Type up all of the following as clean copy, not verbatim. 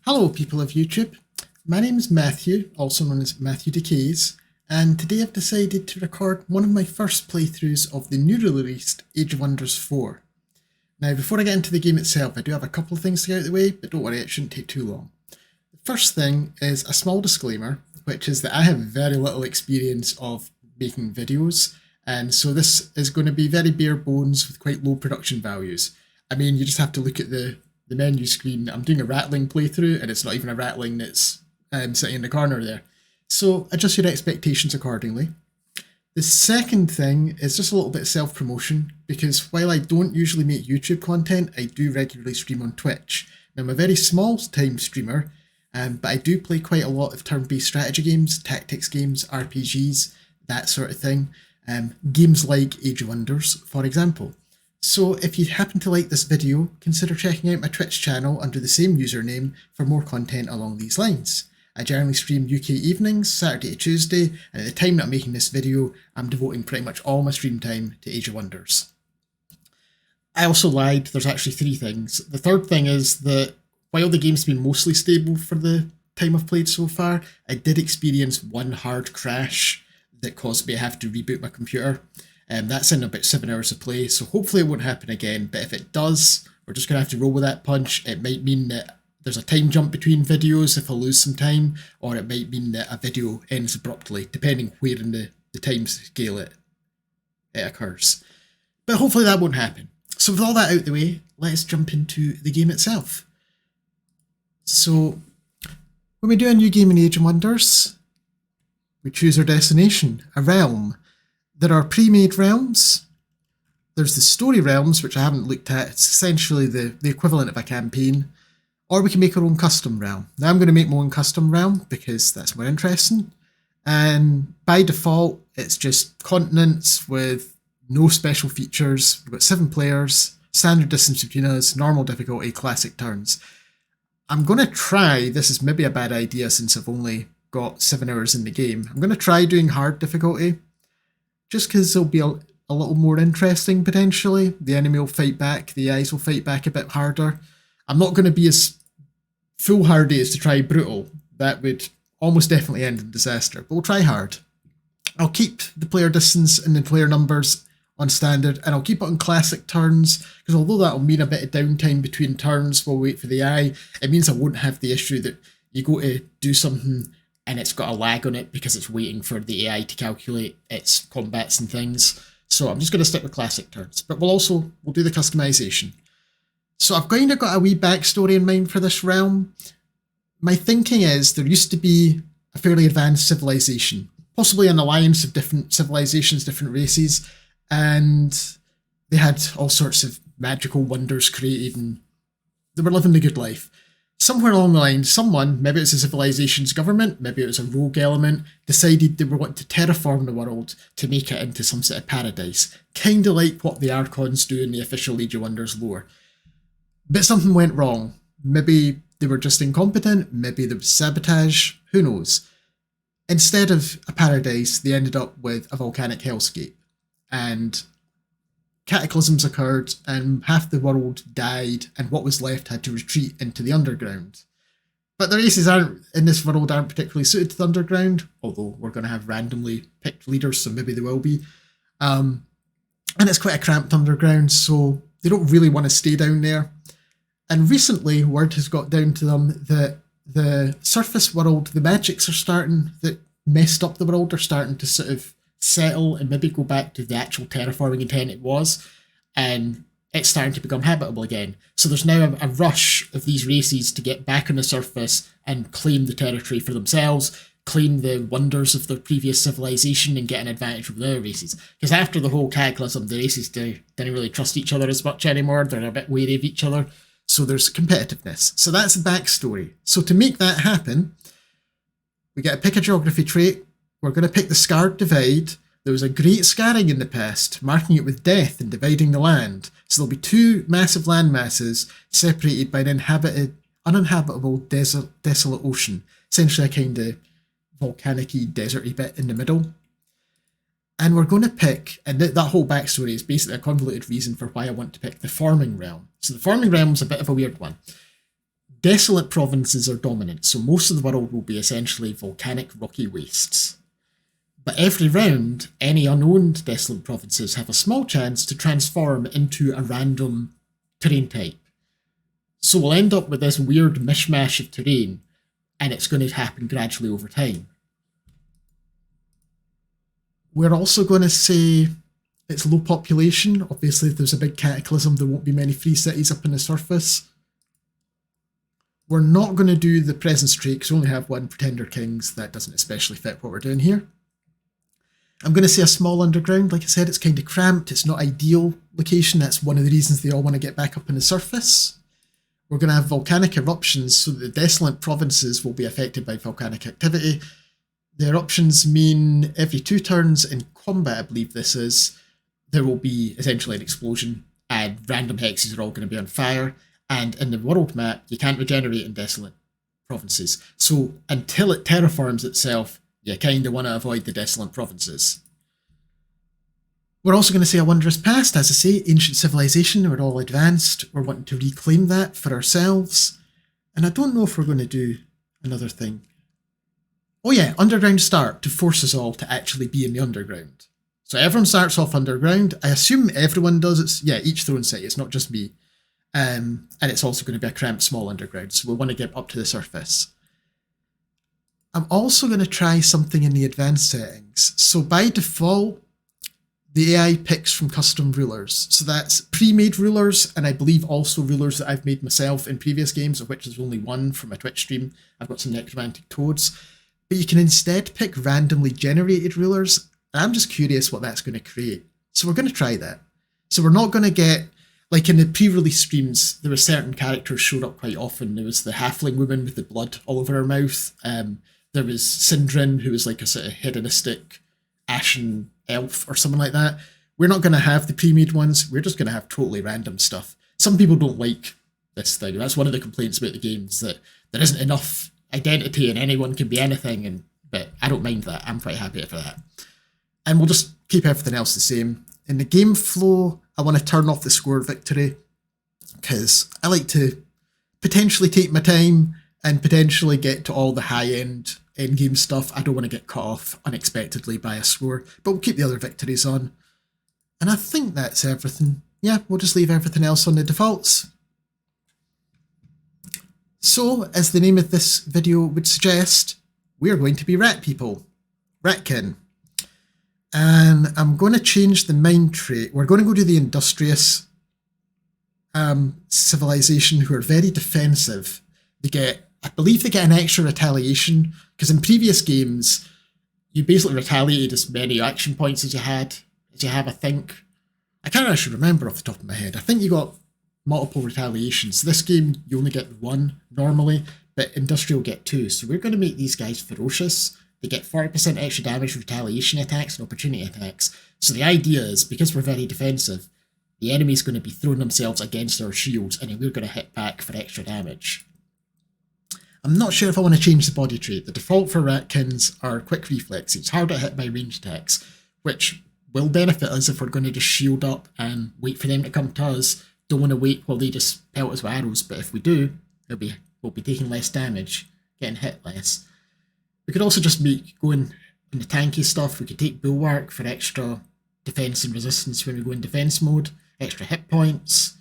Hello people of YouTube, my name is Matthew, also known as Matthew Decays, and today I've decided to record one of my first playthroughs of the newly released Age of Wonders 4. Now before I get into the game itself, I do have a couple of things to get out of the way, but don't worry, it shouldn't take too long. The first thing is a small disclaimer, which is that I have very little experience of making videos, and so this is going to be very bare bones with quite low production values. I mean, you just have to look at the menu screen. I'm doing a rattling playthrough and it's not even a rattling that's sitting in the corner there. So adjust your expectations accordingly. The second thing is just a little bit of self-promotion, because while I don't usually make YouTube content, I do regularly stream on Twitch. Now I'm a very small time streamer, but I do play quite a lot of turn-based strategy games, tactics games, RPGs, that sort of thing. Games like Age of Wonders, for example. So if you happen to like this video, consider checking out my Twitch channel under the same username for more content along these lines. I generally stream UK evenings, Saturday to Tuesday, and at the time that I'm making this video, I'm devoting pretty much all my stream time to Age of Wonders. I also lied, there's actually three things. The third thing is that while the game's been mostly stable for the time I've played so far, I did experience one hard crash that caused me to have to reboot my computer. That's in about 7 hours of play, so hopefully it won't happen again, but if it does, we're just going to have to roll with that punch. It might mean that there's a time jump between videos if I lose some time, or it might mean that a video ends abruptly, depending where in the time scale it occurs. But hopefully that won't happen. So with all that out the way, let's jump into the game itself. So when we do a new game in Age of Wonders, we choose our destination, a realm. There are pre-made realms. There's the story realms, which I haven't looked at. It's essentially the equivalent of a campaign. Or we can make our own custom realm. Now I'm going to make my own custom realm because that's more interesting. And by default, it's just continents with no special features. We've got 7 players, standard distance between us, normal difficulty, classic turns. I'm going to try, this is maybe a bad idea since I've only got 7 hours in the game. I'm going to try doing hard difficulty. Just because it'll be a little more interesting, potentially. The enemy will fight back, the AIs will fight back a bit harder. I'm not going to be as foolhardy as to try brutal. That would almost definitely end in disaster, but we'll try hard. I'll keep the player distance and the player numbers on standard, and I'll keep it on classic turns, because although that'll mean a bit of downtime between turns while we wait for the AI, it means I won't have the issue that you go to do something and it's got a lag on it because it's waiting for the AI to calculate its combats and things. So I'm just going to stick with classic turns, but we'll do the customization. So I've kind of got a wee backstory in mind for this realm. My thinking is there used to be a fairly advanced civilization, possibly an alliance of different civilizations, different races, and they had all sorts of magical wonders created and they were living the good life. Somewhere along the line, someone, maybe it's a civilization's government, maybe it was a rogue element, decided they were wanting to terraform the world to make it into some sort of paradise. Kind of like what the Archons do in the official Age of Wonders lore. But something went wrong. Maybe they were just incompetent, maybe there was sabotage, who knows. Instead of a paradise, they ended up with a volcanic hellscape. And cataclysms occurred and half the world died and what was left had to retreat into the underground. But the races in this world aren't particularly suited to the underground, although we're going to have randomly picked leaders, so maybe they will be. And it's quite a cramped underground, so they don't really want to stay down there. And recently, word has got down to them that the surface world, the magics that messed up the world are starting to sort of settle and maybe go back to the actual terraforming intent it was, and it's starting to become habitable again. So there's now a rush of these races to get back on the surface and claim the territory for themselves, claim the wonders of their previous civilization and get an advantage over the other races. Because after the whole cataclysm, the races didn't really trust each other as much anymore. They're a bit wary of each other. So there's competitiveness. So that's the backstory. So to make that happen, we get to pick a geography trait. We're going to pick the Scarred Divide. There was a great scarring in the past, marking it with death and dividing the land. So there'll be 2 massive land masses separated by an uninhabitable desolate ocean. Essentially a kind of volcanic-y, deserty bit in the middle. And we're going to pick, and that whole backstory is basically a convoluted reason for why I want to pick the Forming Realm. So the Forming Realm is a bit of a weird one. desolate provinces are dominant, so most of the world will be essentially volcanic rocky wastes. But every round, any unowned desolate provinces have a small chance to transform into a random terrain type. So we'll end up with this weird mishmash of terrain, and it's going to happen gradually over time. We're also going to say it's low population. Obviously, if there's a big cataclysm, there won't be many free cities up on the surface. We're not going to do the presence trait because we only have one Pretender Kings. That doesn't especially fit what we're doing here. I'm going to say a small underground. Like I said, it's kind of cramped. It's not ideal location. That's one of the reasons they all want to get back up on the surface. We're going to have volcanic eruptions, so that the desolate provinces will be affected by volcanic activity. The eruptions mean every 2 turns in combat, I believe this is, there will be essentially an explosion, and random hexes are all going to be on fire. And in the world map, you can't regenerate in desolate provinces. So until it terraforms itself, you kind of want to avoid the desolate provinces. We're also going to say a wondrous past. As I say, ancient civilization, we're all advanced. We're wanting to reclaim that for ourselves. And I don't know if we're going to do another thing. Oh yeah, underground start to force us all to actually be in the underground. So everyone starts off underground. I assume everyone does. It's, yeah, each throne city. It's not just me. And it's also going to be a cramped small underground. So we want to get up to the surface. I'm also going to try something in the advanced settings. So by default, the AI picks from custom rulers. So that's pre-made rulers, and I believe also rulers that I've made myself in previous games, of which there's only one from my Twitch stream. I've got some necromantic toads. But you can instead pick randomly generated rulers, and I'm just curious what that's going to create. So we're going to try that. So we're not going to get, like in the pre-release streams, there were certain characters showed up quite often. There was the halfling woman with the blood all over her mouth. There was Sindrin, who was like a sort of hedonistic ashen elf or something like that. We're not going to have the pre-made ones. We're just going to have totally random stuff. Some people don't like this thing. That's one of the complaints about the game, is that there isn't enough identity and anyone can be anything. But I don't mind that. I'm quite happy for that. And we'll just keep everything else the same. In the game flow, I want to turn off the score victory because I like to potentially take my time and potentially get to all the high-end endgame stuff. I don't want to get cut off unexpectedly by a score, but we'll keep the other victories on. And I think that's everything. Yeah, we'll just leave everything else on the defaults. So, as the name of this video would suggest, we're going to be rat people. Ratkin. And I'm going to change the mind trait. We're going to go to the Industrious civilization, who are very defensive. I believe they get an extra retaliation, because in previous games, you basically retaliated as many action points as you have, I think. I can't actually remember off the top of my head. I think you got multiple retaliations. This game, you only get one normally, but Industrial get 2. So we're going to make these guys ferocious. They get 40% extra damage from retaliation attacks and opportunity attacks. So the idea is, because we're very defensive, the enemy's going to be throwing themselves against our shields, and then we're going to hit back for extra damage. I'm not sure if I want to change the body trait. The default for Ratkins are quick reflex. It's hard to hit by ranged attacks, which will benefit us if we're going to just shield up and wait for them to come to us. Don't want to wait while they just pelt us with arrows, but if we do, we'll be taking less damage, getting hit less. We could also just make going in the tanky stuff. We could take Bulwark for extra defense and resistance when we go in defense mode, extra hit points.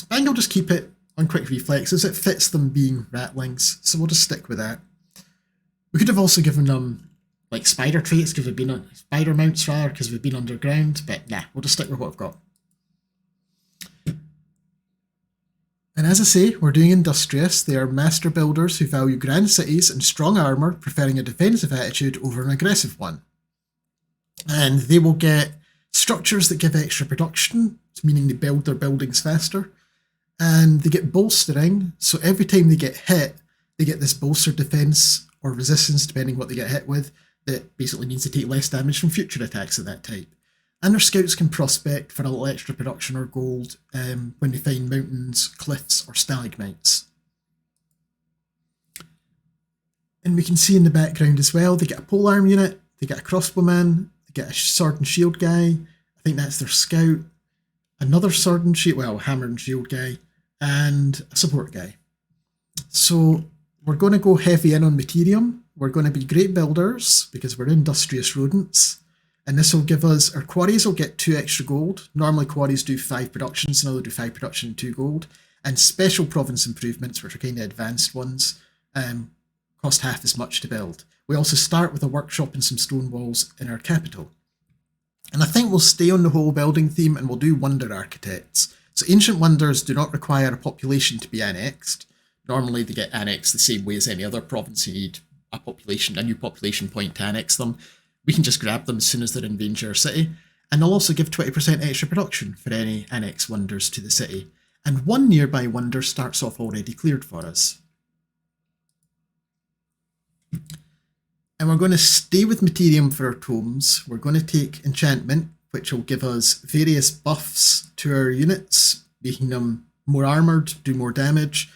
I think I'll just keep it on quick reflexes. It fits them being ratlings, so we'll just stick with that. We could have also given them like spider traits, because we've been on spider mounts rather, because we've been underground, but nah, we'll just stick with what we've got. And as I say, we're doing Industrious. They are master builders who value grand cities and strong armour, preferring a defensive attitude over an aggressive one. And they will get structures that give extra production, meaning they build their buildings faster. And they get bolstering, so every time they get hit, they get this bolstered defense or resistance, depending what they get hit with, that basically means they take less damage from future attacks of that type. And their scouts can prospect for a little extra production or gold when they find mountains, cliffs, or stalagmites. And we can see in the background as well, they get a polearm unit, they get a crossbowman, they get a sword and shield guy, I think that's their scout, another sword and shield, well, hammer and shield guy, and a support guy. So we're going to go heavy in on materium. We're going to be great builders because we're industrious rodents. And this will give us, our quarries will get 2 extra gold. Normally quarries do 5 production, so now they'll do 5 production and 2 gold. And special province improvements, which are kind of advanced ones, cost half as much to build. We also start with a workshop and some stone walls in our capital. And I think we'll stay on the whole building theme and we'll do wonder architects. So ancient wonders do not require a population to be annexed. Normally they get annexed the same way as any other province. You need a new population point to annex them. We can just grab them as soon as they're in danger city. And they'll also give 20% extra production for any annex wonders to the city. And one nearby wonder starts off already cleared for us. And we're going to stay with materium for our tomes. We're going to take enchantment, which will give us various buffs to our units, making them more armoured, do more damage.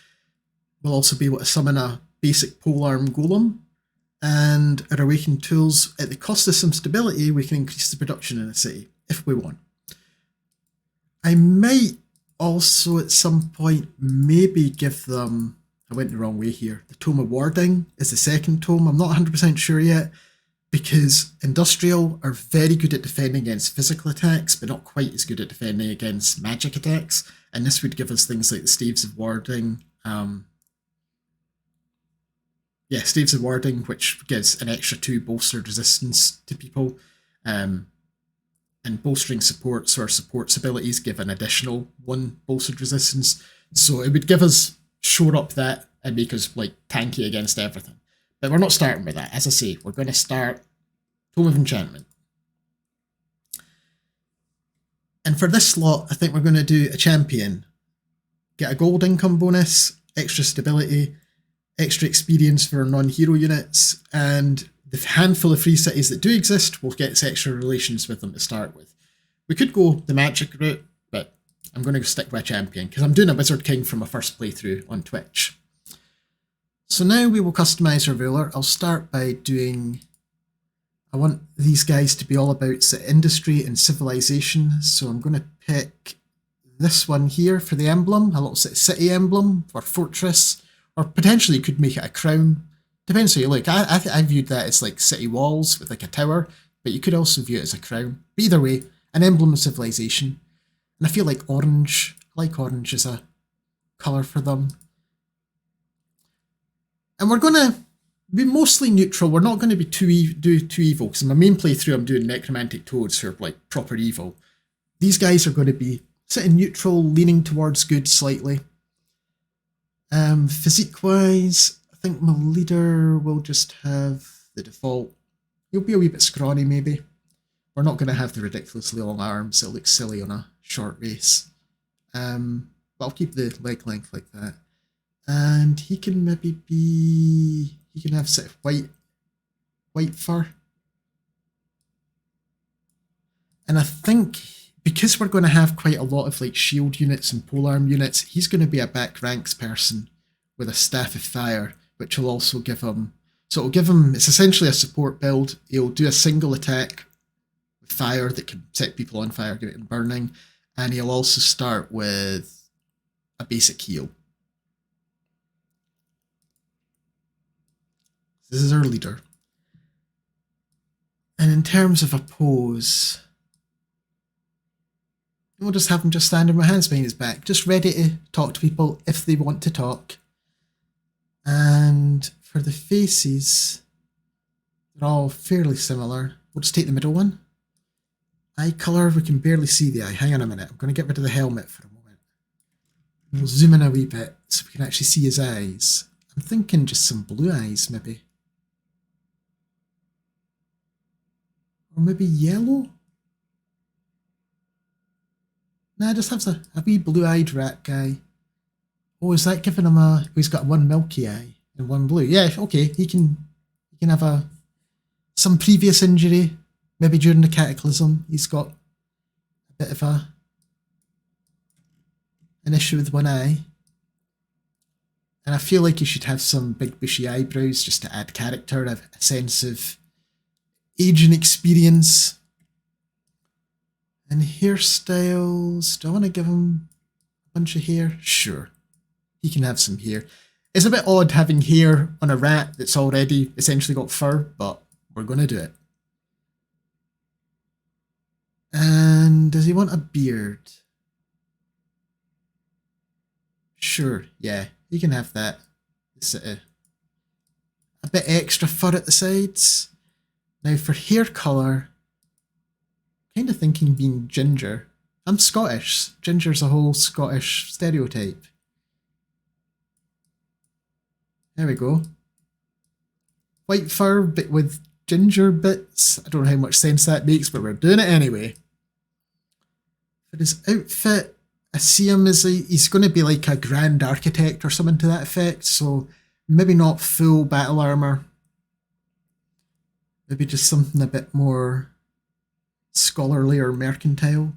We'll also be able to summon a basic polearm golem. And our awakened tools, at the cost of some stability, we can increase the production in a city, if we want. I might also at some point maybe give them, I went the wrong way here, the Tome of Warding is the second tome. I'm not 100% sure yet, because Industrial are very good at defending against physical attacks, but not quite as good at defending against magic attacks. And this would give us things like the Staves of Warding, Staves of Warding, which gives an extra 2 bolstered resistance to people. And bolstering supports or supports abilities give an additional 1 bolstered resistance. So it would give us, shore up that and make us like tanky against everything. But we're not starting with that. As I say, we're going to start Tome of Enchantment. And for this slot, I think we're going to do a champion. Get a gold income bonus, extra stability, extra experience for non-hero units, and the handful of free cities that do exist will get extra relations with them to start with. We could go the magic route, but I'm going to stick with a champion because I'm doing a Wizard King from my first playthrough on Twitch. So now we will customize our ruler. I'll start by doing, I want these guys to be all about industry and civilization, so I'm going to pick this one here for the emblem, a little city emblem for fortress. Or potentially you could make it a crown. Depends how you look. I viewed that as like city walls with like a tower, but you could also view it as a crown. But either way, an emblem of civilization. And I feel like orange, I like orange as a colour for them. And we're going to be mostly neutral. We're not going to be too evil, because in my main playthrough I'm doing necromantic toads who are like proper evil. These guys are going to be sitting neutral, leaning towards good slightly. Physique-wise, I think my leader will just have the default. He'll be a wee bit scrawny, maybe. We're not going to have the ridiculously long arms. It'll look silly on a short race. But I'll keep the leg length like that. And he can maybe be... He can have sort of white fur. And I think, because we're going to have quite a lot of like shield units and polearm units, he's going to be a back ranks person with a staff of fire, which will also give him, so it'll give him, it's essentially a support build. He'll do a single attack with fire that can set people on fire, get it burning, and he'll also start with a basic heal. This is our leader. And in terms of a pose, we'll just have him just standing with hands behind his back, just ready to talk to people if they want to talk. And for the faces, they're all fairly similar. We'll just take the middle one. Eye colour, we can barely see the eye. Hang on a minute, I'm going to get rid of the helmet for a moment. We'll zoom in a wee bit so we can actually see his eyes. I'm thinking just some blue eyes, maybe. Or maybe yellow? Nah, just have a wee blue-eyed rat guy. Oh, is that giving him a... He's got one milky eye and one blue. Yeah, okay, he can have some previous injury. Maybe during the cataclysm, he's got a bit of an issue with one eye. And I feel like he should have some big bushy eyebrows just to add character, a sense of age and experience. And hairstyles, do I want to give him a bunch of hair? Sure, he can have some hair. It's a bit odd having hair on a rat that's already essentially got fur, but we're going to do it. And does he want a beard? Sure, yeah, you can have that. A bit extra fur at the sides. Now for hair colour, kind of thinking being ginger. I'm Scottish. Ginger's a whole Scottish stereotype. There we go. White fur, but with ginger bits. I don't know how much sense that makes, but we're doing it anyway. For his outfit, I see him as he's going to be like a grand architect or something to that effect, so maybe not full battle armour. Maybe just something a bit more scholarly or mercantile.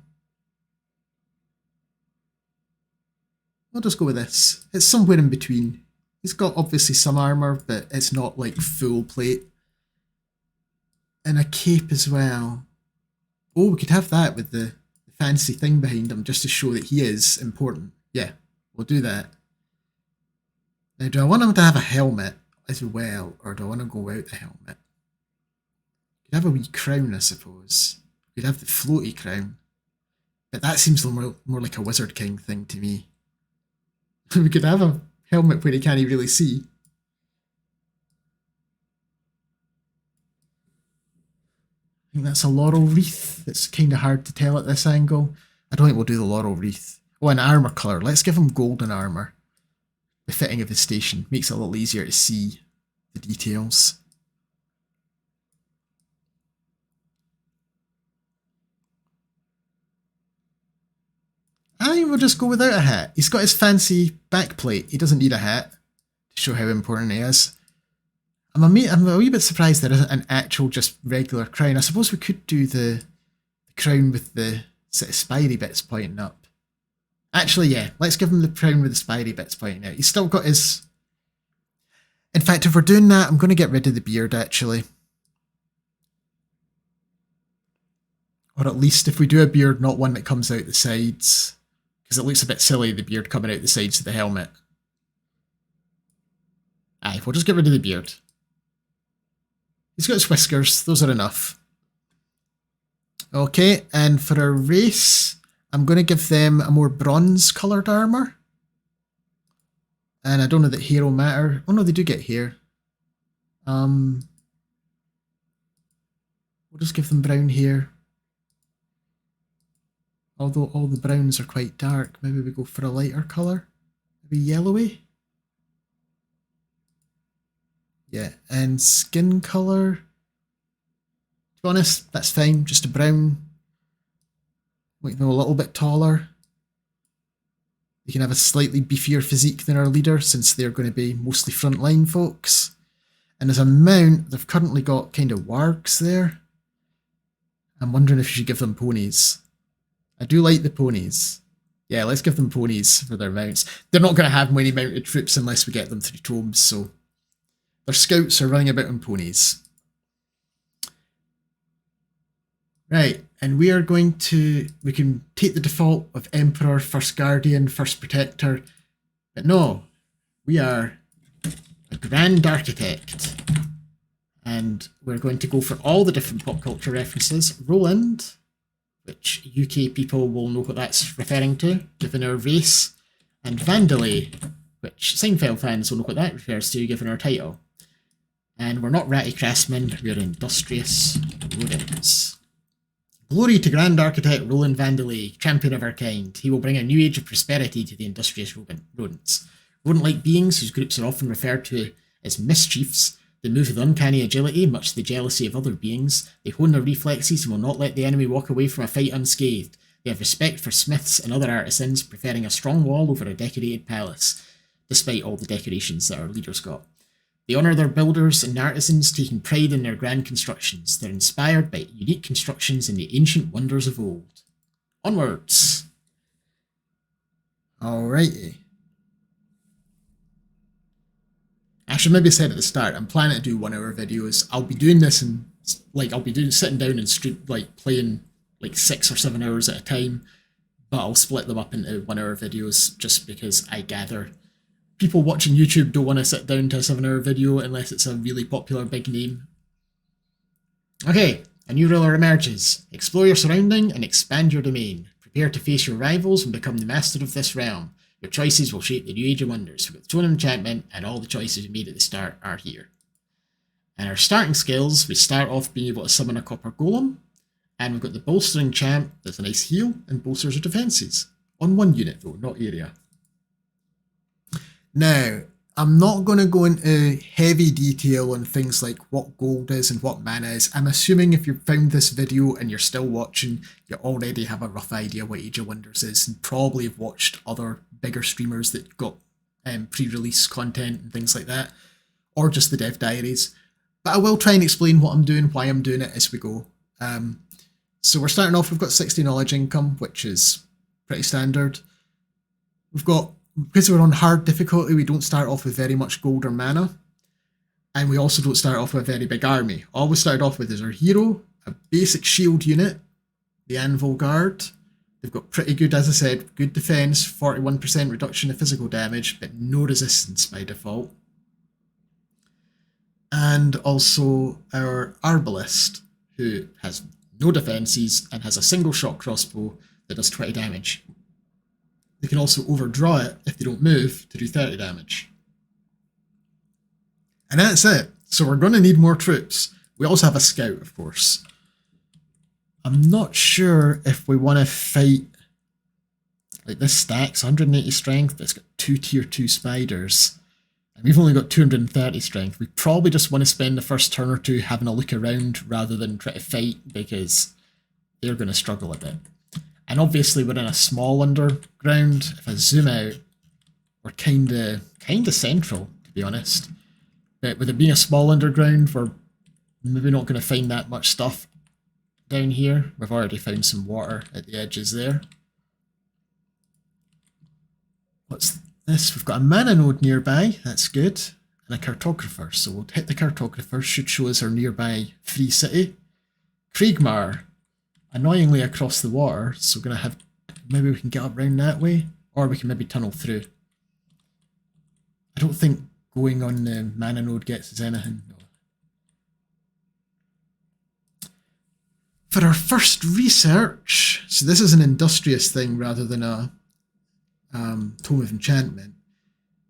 I'll just go with this. It's somewhere in between. He's got obviously some armour, but it's not like full plate. And a cape as well. Oh, we could have that with the fancy thing behind him just to show that he is important. Yeah, we'll do that. Now, do I want him to have a helmet as well, or do I want to go without the helmet? Could have a wee crown, I suppose. Could have the floaty crown. But that seems more like a Wizard King thing to me. We could have a helmet where he can't really see. I think that's a laurel wreath. It's kind of hard to tell at this angle. I don't think we'll do the laurel wreath. Oh, an armour colour. Let's give him golden armour. Befitting of his station. Makes it a little easier to see the details. I think we'll just go without a hat. He's got his fancy backplate. He doesn't need a hat to show how important he is. I'm a wee bit surprised there isn't an actual just regular crown. I suppose we could do the crown with the sort of spirey bits pointing up. Actually, yeah, let's give him the crown with the spirey bits pointing out. He's still got his... In fact, if we're doing that, I'm going to get rid of the beard, actually. Or at least if we do a beard, not one that comes out the sides. Because it looks a bit silly, the beard coming out the sides of the helmet. Aye, we'll just get rid of the beard. He's got his whiskers, those are enough. Okay, and for our race, I'm going to give them a more bronze coloured armour. And I don't know that hair will matter. Oh no, they do get hair. We'll just give them brown hair. Although all the browns are quite dark, maybe we go for a lighter colour. Maybe yellowy. Yeah, and skin colour. To be honest, that's fine. Just a brown. Make them a little bit taller. They can have a slightly beefier physique than our leader, since they're going to be mostly frontline folks. And as a mount, they've currently got kind of wargs there. I'm wondering if you should give them ponies. I do like the ponies. Yeah, let's give them ponies for their mounts. They're not going to have many mounted troops unless we get them through tomes, so their scouts are running about on ponies. Right, and we are going to... We can take the default of Emperor, First Guardian, First Protector, but no, we are a Grand Architect. And we're going to go for all the different pop culture references. Roland, which UK people will know what that's referring to, given our race, and Vandalay, which Seinfeld fans will know what that refers to, given our title. And we're not ratty craftsmen, we're industrious rodents. Glory to Grand Architect Roland Vandalay, champion of our kind. He will bring a new age of prosperity to the industrious rodents. Rodent-like beings, whose groups are often referred to as mischiefs, they move with uncanny agility, much to the jealousy of other beings. They hone their reflexes and will not let the enemy walk away from a fight unscathed. They have respect for smiths and other artisans, preferring a strong wall over a decorated palace, despite all the decorations that our leaders got. They honour their builders and artisans, taking pride in their grand constructions. They're inspired by unique constructions and the ancient wonders of old. Onwards! Alrighty. I should maybe said at the start, I'm planning to do 1 hour videos. I'll be doing this and sitting down and playing like 6 or 7 hours at a time, but I'll split them up into 1 hour videos just because I gather people watching YouTube don't want to sit down to a 7-hour video unless it's a really popular big name. Okay, a new ruler emerges. Explore your surrounding and expand your domain. Prepare to face your rivals and become the master of this realm. Your choices will shape the new Age of Wonders. We've got Throne of Enchantment, and all the choices we made at the start are here. And our starting skills, we start off being able to summon a copper golem, and we've got the bolstering champ that's a nice heal and bolsters our defences. On one unit though, not area. Now, I'm not going to go into heavy detail on things like what gold is and what mana is. I'm assuming if you found this video and you're still watching, you already have a rough idea what Age of Wonders is and probably have watched other bigger streamers that got pre-release content and things like that, or just the dev diaries. But I will try and explain what I'm doing, why I'm doing it as we go. So we're starting off, we've got 60 knowledge income, which is pretty standard. We've got, because we're on hard difficulty, we don't start off with very much gold or mana. And we also don't start off with a very big army. All we started off with is our hero, a basic shield unit, the Anvil Guard. They've got pretty good, as I said, good defense, 41% reduction of physical damage, but no resistance by default. And also our Arbalist, who has no defenses and has a single shot crossbow that does 20 damage. They can also overdraw it if they don't move to do 30 damage. And that's it. So we're going to need more troops. We also have a scout, of course. I'm not sure if we want to fight... Like this stacks 180 strength, but it's got 2 tier 2 spiders. And we've only got 230 strength. We probably just want to spend the first turn or two having a look around rather than try to fight, because they're going to struggle a bit. And obviously we're in a small underground. If I zoom out, we're kinda central, to be honest. But with it being a small underground, we're maybe not going to find that much stuff down here. We've already found some water at the edges there. What's this? We've got a mana node nearby, that's good. And a cartographer, so we'll hit the cartographer, should show us our nearby free city. Kriegmar, annoyingly across the water, so we're going to have, maybe we can get up around that way, or we can maybe tunnel through. I don't think going on the mana node gets us anything. No. For our first research, so this is an Industrious thing rather than a Tome of Enchantment.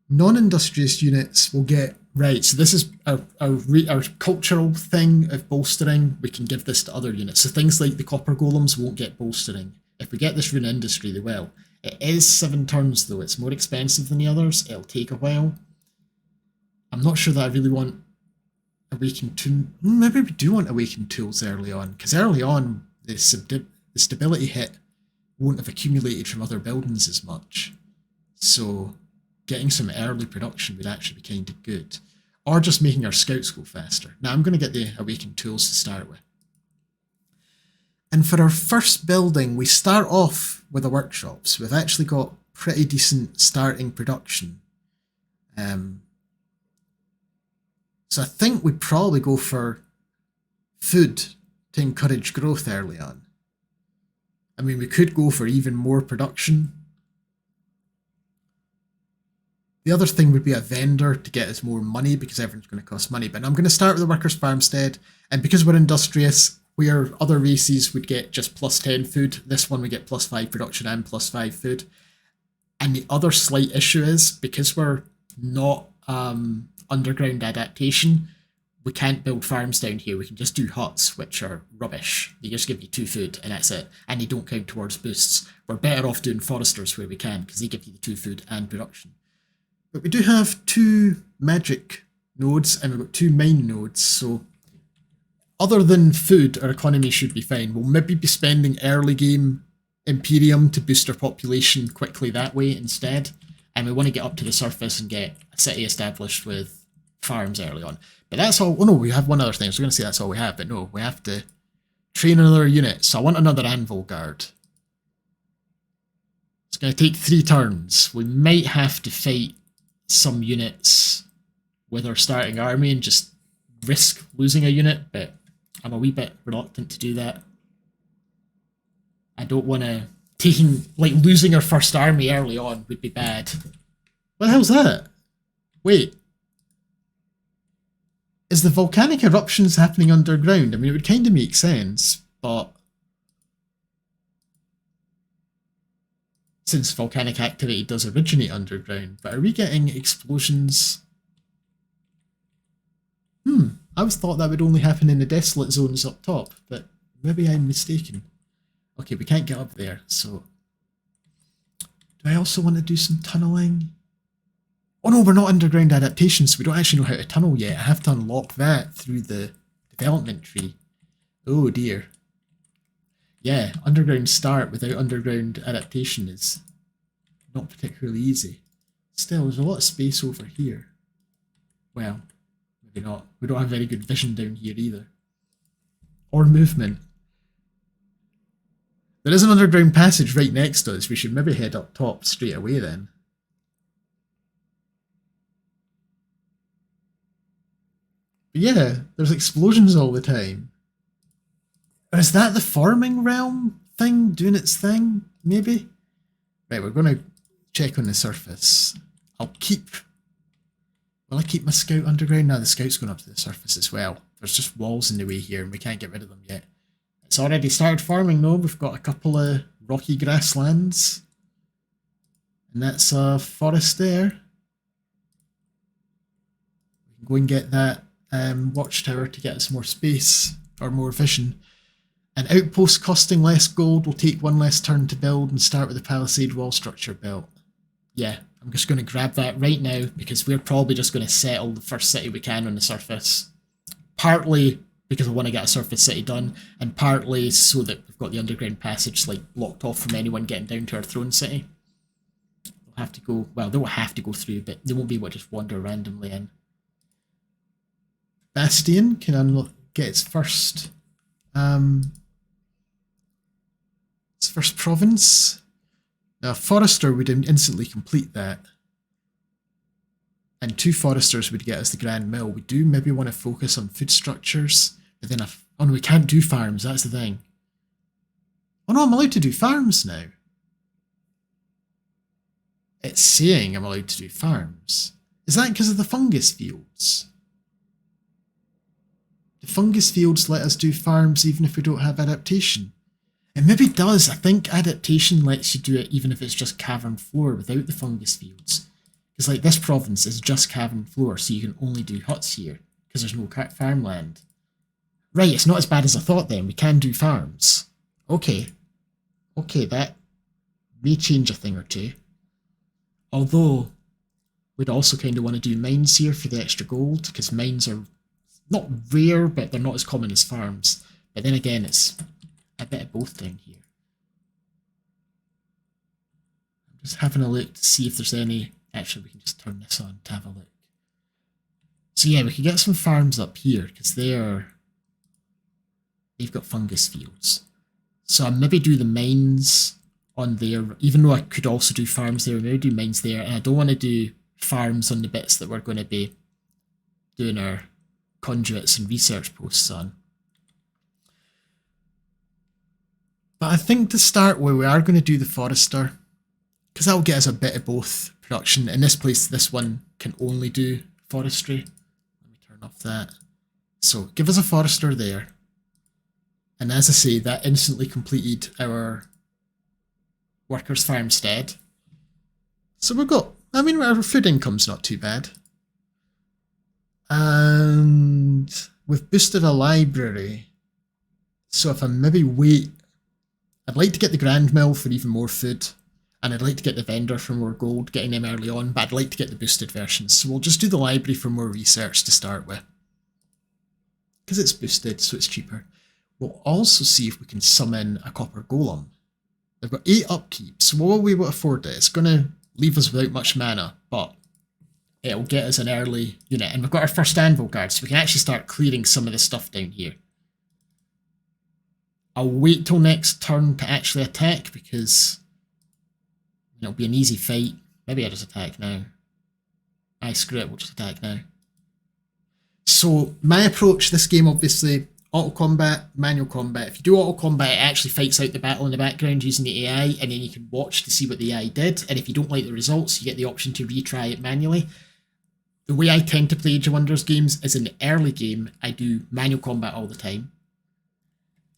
Non-Industrious units will get, right, so this is our cultural thing of bolstering. We can give this to other units. So things like the copper golems won't get bolstering. If we get this rune industry, they will. It is 7 turns though. It's more expensive than the others. It'll take a while. I'm not sure that I really want Awakened Tools. Maybe we do want Awakened Tools early on, because early on the stability hit won't have accumulated from other buildings as much. So getting some early production would actually be kind of good. Or just making our scouts go faster. Now I'm going to get the Awakened Tools to start with. And for our first building, we start off with a workshop. So we've actually got pretty decent starting production. So I think we'd probably go for food to encourage growth early on. I mean, we could go for even more production. The other thing would be a vendor to get us more money, because everything's going to cost money. But I'm going to start with the workers' farmstead. And because we're Industrious, where other races would get just plus 10 food, this one we get plus 5 production and plus 5 food. And the other slight issue is, because we're not underground adaptation, we can't build farms down here. We can just do huts, which are rubbish. They just give you 2 food and that's it. And they don't count towards boosts. We're better off doing foresters where we can, because they give you the 2 food and production. But we do have 2 magic nodes and we've got 2 mine nodes. So other than food, our economy should be fine. We'll maybe be spending early game Imperium to boost our population quickly that way instead. And we want to get up to the surface and get a city established with farms early on. But that's all. Oh no, we have one other thing. I was going to say that's all we have, but no, we have to train another unit. So I want another Anvil Guard. It's going to take 3 turns. We might have to fight some units with our starting army and just risk losing a unit, but I'm a wee bit reluctant to do that. I don't want to... losing our first army early on would be bad. What the hell's that? Wait. Is the volcanic eruptions happening underground? I mean, it would kind of make sense, but since volcanic activity does originate underground, but are we getting explosions? I always thought that would only happen in the desolate zones up top, but maybe I'm mistaken. Okay, we can't get up there, so... Do I also want to do some tunneling? Oh no, we're not underground adaptations, so we don't actually know how to tunnel yet. I have to unlock that through the development tree. Oh dear. Yeah, underground start without underground adaptation is not particularly easy. Still, there's a lot of space over here. Well, maybe not. We don't have very good vision down here either. Or movement. There is an underground passage right next to us. We should maybe head up top straight away then. But yeah, there's explosions all the time. Or is that the forming realm thing doing its thing? Maybe? Right, we're going to check on the surface. Will I keep my scout underground? No, the scout's going up to the surface as well. There's just walls in the way here and we can't get rid of them yet. It's already started farming though. We've got a couple of rocky grasslands. And that's a forest there. We can go and get that watchtower to get us more space or more vision. An outpost costing less gold will take one less turn to build and start with a palisade wall structure built. Yeah, I'm just going to grab that right now because we're probably just going to settle the first city we can on the surface. Partly because I want to get a surface city done, and partly so that we've got the underground passage like blocked off from anyone getting down to our throne city. They'll have to go, well, they won't have to go through, but they won't be able to just wander randomly in. Bastion can get its first province. Now, a forester would instantly complete that. And 2 foresters would get us the Grand Mill. We do maybe want to focus on food structures. But then oh no, we can't do farms, that's the thing. Oh no, I'm allowed to do farms now. It's saying I'm allowed to do farms. Is that because of the fungus fields? The fungus fields let us do farms even if we don't have adaptation. It maybe does. I think adaptation lets you do it even if it's just cavern floor without the fungus fields. Because like this province is just cavern floor, so you can only do huts here because there's no farmland. Right, it's not as bad as I thought then. We can do farms. Okay. Okay, that may change a thing or two. Although, we'd also kind of want to do mines here for the extra gold, because mines are not rare, but they're not as common as farms. But then again, it's a bit of both down here. I'm just having a look to see if there's any... Actually, we can just turn this on to have a look. So yeah, we can get some farms up here, because they've got fungus fields. So I'll maybe do the mines on there, even though I could also do farms there, maybe do mines there, and I don't want to do farms on the bits that we're going to be doing our conduits and research posts on. But I think to start with, we are going to do the forester, because that'll get us a bit of both production. In this place, this one can only do forestry. Let me turn off that. So give us a forester there. And as I say, that instantly completed our workers' farmstead. So we've got, I mean, our food income's not too bad. And we've boosted a library. So if I maybe wait, I'd like to get the Grand Mill for even more food. And I'd like to get the vendor for more gold, getting them early on, but I'd like to get the boosted versions. So we'll just do the library for more research to start with. Because it's boosted, so it's cheaper. We'll also see if we can summon a copper golem. They've got 8 upkeep, so we'll be able to afford it. It's going to leave us without much mana, but it'll get us an early unit. And we've got our first anvil guard, so we can actually start clearing some of the stuff down here. I'll wait till next turn to actually attack, because it'll be an easy fight. Maybe I just attack now. Screw it, we'll just attack now. So my approach this game, obviously, auto combat, manual combat. If you do auto combat, it actually fights out the battle in the background using the AI, and then you can watch to see what the AI did. And if you don't like the results, you get the option to retry it manually. the way I tend to play Age of Wonders games is in the early game, I do manual combat all the time.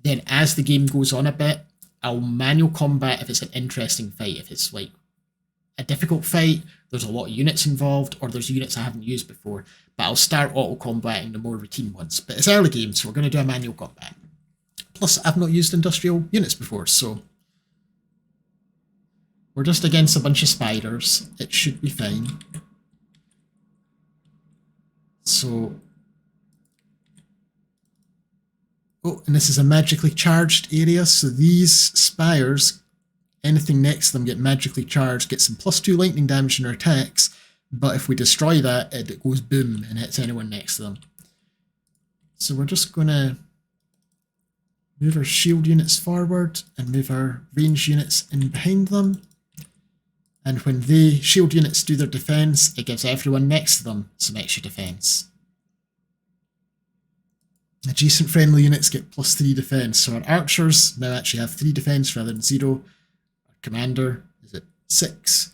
Then as the game goes on a bit, I'll manual combat if it's an interesting fight. If it's like a difficult fight, there's a lot of units involved, or there's units I haven't used before. But I'll start auto-combating the more routine ones. But it's early game, so we're going to do a manual combat. Plus, I've not used industrial units before, so we're just against a bunch of spiders. It should be fine. So, oh, and this is a magically charged area, so these spires, anything next to them get magically charged, get some +2 lightning damage in their attacks, but if we destroy that, it goes boom and hits anyone next to them. So we're just going to move our shield units forward and move our range units in behind them. And when the shield units do their defense, it gives everyone next to them some extra defense. Adjacent friendly units get +3 defense. So our archers now actually have 3 defense rather than 0. Our commander is at 6.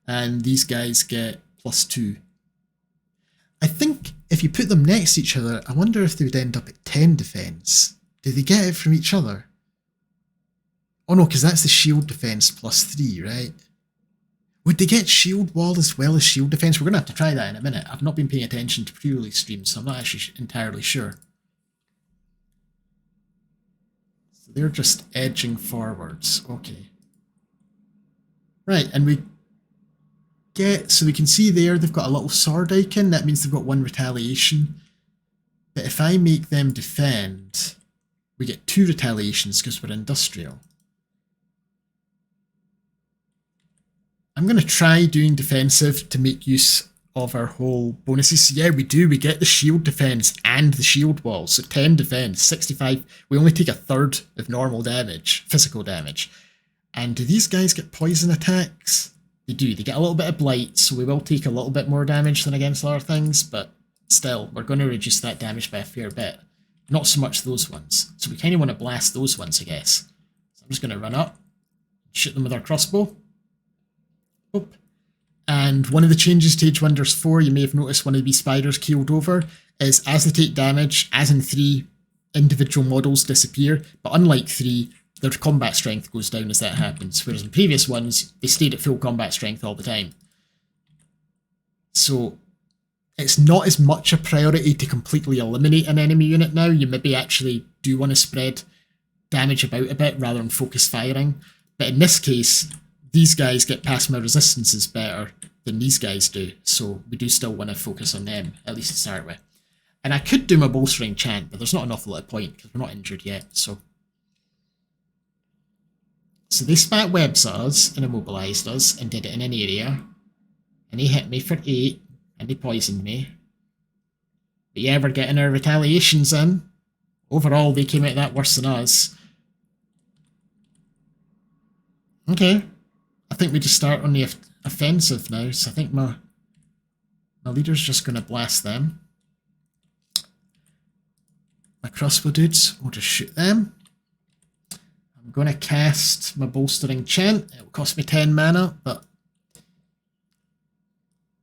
And these guys get +2. I think if you put them next to each other, I wonder if they would end up at 10 defense. Do they get it from each other? Oh no, because that's the shield defense +3, right? Would they get shield wall as well as shield defense? We're going to have to try that in a minute. I've not been paying attention to pre-release streams, so I'm not actually entirely sure. So they're just edging forwards. Okay. Right, and we get... So we can see there they've got a little sword icon. That means they've got 1 retaliation. But if I make them defend, we get 2 retaliations because we're industrial. I'm going to try doing defensive to make use of our whole bonuses. So yeah, we do. We get the shield defense and the shield wall. So 10 defense, 65. We only take 1/3 of normal damage, physical damage. And do these guys get poison attacks? They do. They get a little bit of blight, so we will take a little bit more damage than against other things, but still, we're going to reduce that damage by a fair bit. Not so much those ones. So we kind of want to blast those ones, I guess. So I'm just going to run up, shoot them with our crossbow. Oop. And one of the changes to Age of Wonders 4, you may have noticed one of these spiders keeled over, is as they take damage, as in 3, individual models disappear, but unlike 3, their combat strength goes down as that happens, whereas in previous ones, they stayed at full combat strength all the time. So it's not as much a priority to completely eliminate an enemy unit now. You maybe actually do want to spread damage about a bit rather than focus firing. But in this case, these guys get plasma resistances better than these guys do, so we do still want to focus on them, at least to start with. And I could do my bolstering chant, but there's not an awful lot of point because we're not injured yet, so... So they spat webs at us and immobilised us and did it in an area, and they hit me for 8, and they poisoned me. But yeah, we're getting our retaliations in. Overall, they came out that worse than us. Okay. I think we just start on the offensive now, so I think my leader's just going to blast them. My crossbow dudes, we'll just shoot them. I'm going to cast my bolstering chant. It will cost me 10 mana, but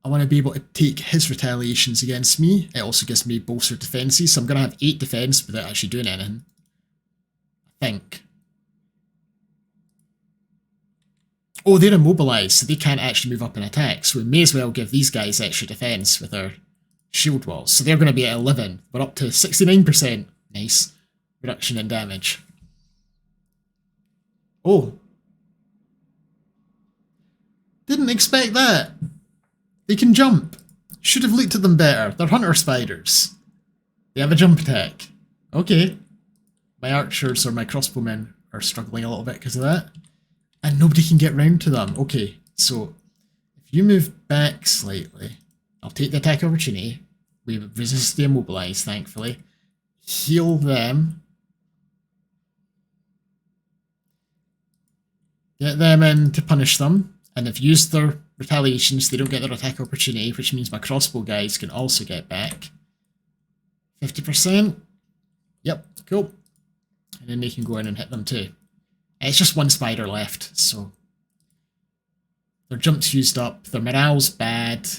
I want to be able to take his retaliations against me. It also gives me bolstered defences, so I'm going to have 8 defence without actually doing anything. I think. Oh, they're immobilised, so they can't actually move up and attack, so we may as well give these guys extra defence with our shield walls. So they're going to be at 11. We're up to 69%. Nice. Reduction in damage. Oh. Didn't expect that. They can jump. Should have looked at them better. They're hunter spiders. They have a jump attack. Okay. My archers or my crossbowmen are struggling a little bit because of that. And nobody can get round to them. Okay, so if you move back slightly, I'll take the attack opportunity. We resist the immobilise, thankfully. Heal them. Get them in to punish them. And if used their retaliations, they don't get their attack opportunity, which means my crossbow guys can also get back. 50%. Yep, cool. And then they can go in and hit them too. It's just 1 spider left, so their jump's used up, their morale's bad.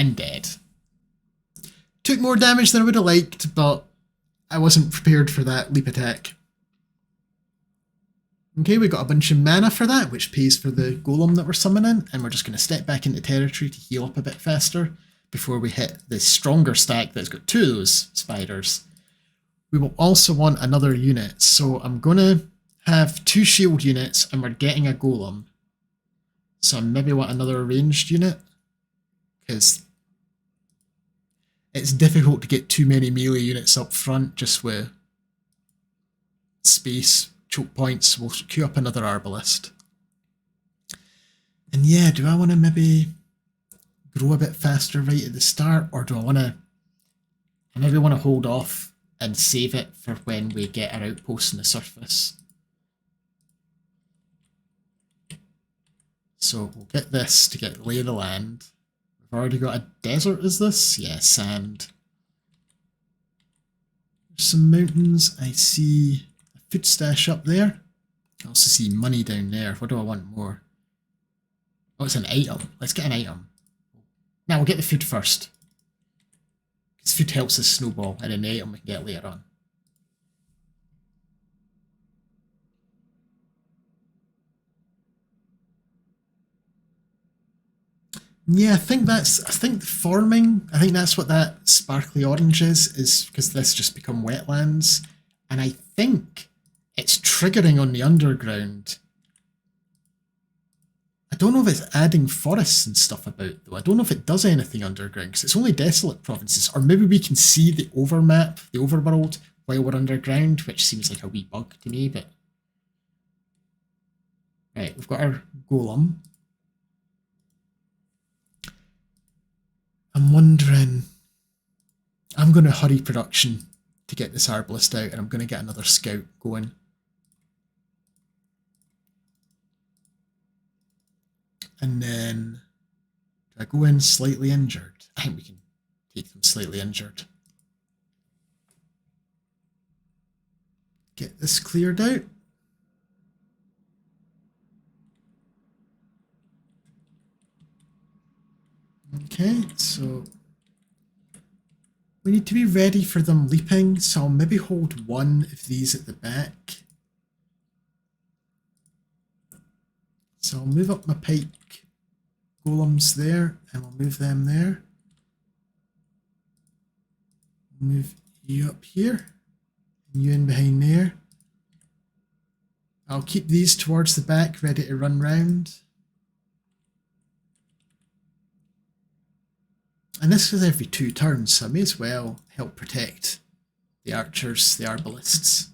and dead. Took more damage than I would have liked, but I wasn't prepared for that leap attack. Okay, we got a bunch of mana for that, which pays for the golem that we're summoning, and we're just going to step back into territory to heal up a bit faster before we hit the stronger stack that's got 2 of those spiders. We will also want another unit, so I'm going to have 2 shield units, and we're getting a golem. So I maybe want another ranged unit, because it's difficult to get too many melee units up front just with space. Choke points. We'll queue up another arbalist. And yeah, do I want to maybe grow a bit faster right at the start, or do I want to... I maybe want to hold off and save it for when we get our outposts on the surface. So we'll get this to get the lay of the land. We've already got a desert, is this? Yeah, sand. There's some mountains. I see a food stash up there. I also see money down there. What do I want more? Oh, it's an item. Let's get an item. Now we'll get the food first. Because food helps us snowball, and an item we can get later on. Yeah, I think forming, I think that's what that sparkly orange is because this just become wetlands. And I think it's triggering on the underground. I don't know if it's adding forests and stuff about, though. I don't know if it does anything underground, because it's only desolate provinces. Or maybe we can see the overmap, the overworld, while we're underground, which seems like a wee bug to me, but... Right, we've got our golem. I'm wondering... I'm going to hurry production to get this arbalist out, and I'm going to get another scout going. And then... Do I go in slightly injured? I think we can take them slightly injured. Get this cleared out. Okay, so we need to be ready for them leaping, so I'll maybe hold one of these at the back. So I'll move up my pike golems there, and we'll move them there. Move you up here, and you in behind there. I'll keep these towards the back, ready to run round. And this is every 2 turns, so I may as well help protect the archers, the arbalists.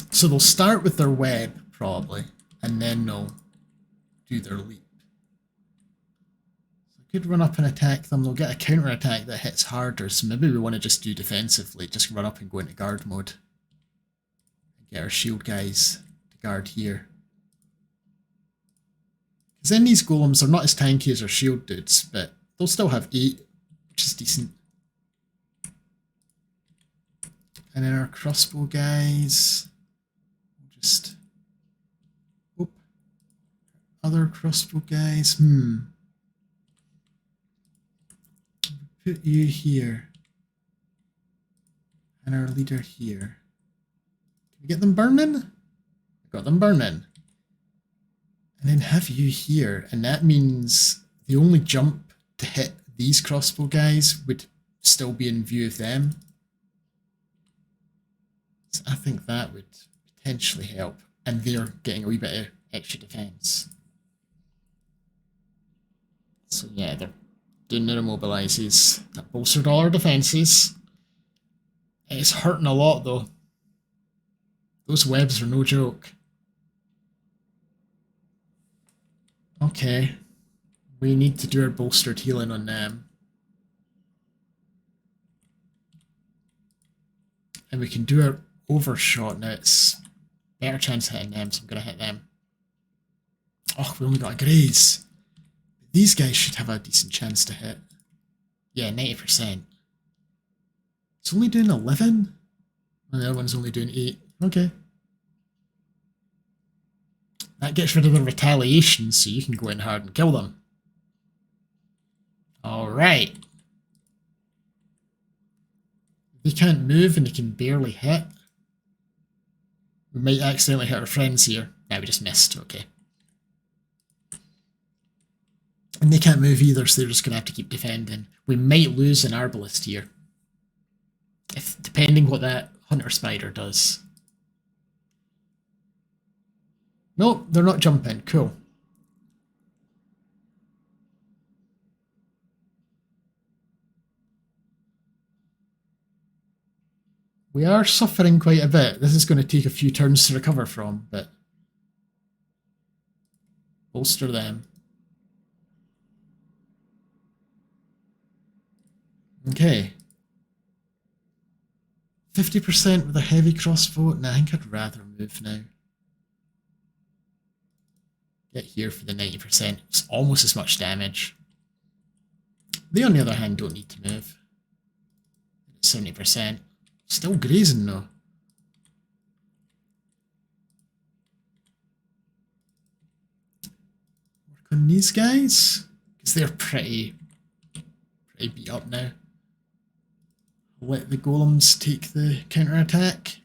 So they'll start with their web, probably, and then they'll do their leap. So I could run up and attack them. They'll get a counter attack that hits harder, so maybe we want to just do defensively, just run up and go into guard mode. Get our shield guys to guard here. Because then these golems are not as tanky as our shield dudes, but they'll still have 8, which is decent. And then our crossbow guys, we'll just... Oop. Other crossbow guys, Put you here. And our leader here. Can we get them burning? Got them burning. And then have you here, and that means the only jump to hit these crossbow guys would still be in view of them. So I think that would potentially help, and they're getting a wee bit of extra defense. So yeah, they're doing their immobilizes. That bolstered all our defenses. It's hurting a lot though. Those webs are no joke. Okay, we need to do our bolstered healing on them. And we can do our overshot now. It's better chance of hitting them, so I'm going to hit them. Oh, we only got a graze. These guys should have a decent chance to hit. Yeah, 90%. It's only doing 11? And the other one's only doing 8. Okay. That gets rid of the retaliation, so you can go in hard and kill them. Alright. They can't move and they can barely hit. We might accidentally hit our friends here. Nah, we just missed, okay. And they can't move either, so they're just going to have to keep defending. We might lose an arbalist here. Depending what that hunter spider does. Nope, they're not jumping. Cool. We are suffering quite a bit. This is going to take a few turns to recover from, but bolster them. Okay. 50% with a heavy crossbow. Nah, I think I'd rather move now. Get here for the 90%. It's almost as much damage. They, on the other hand, don't need to move. 70%. Still grazing though. Work on these guys, because they're pretty beat up now. Let the golems take the counter-attack.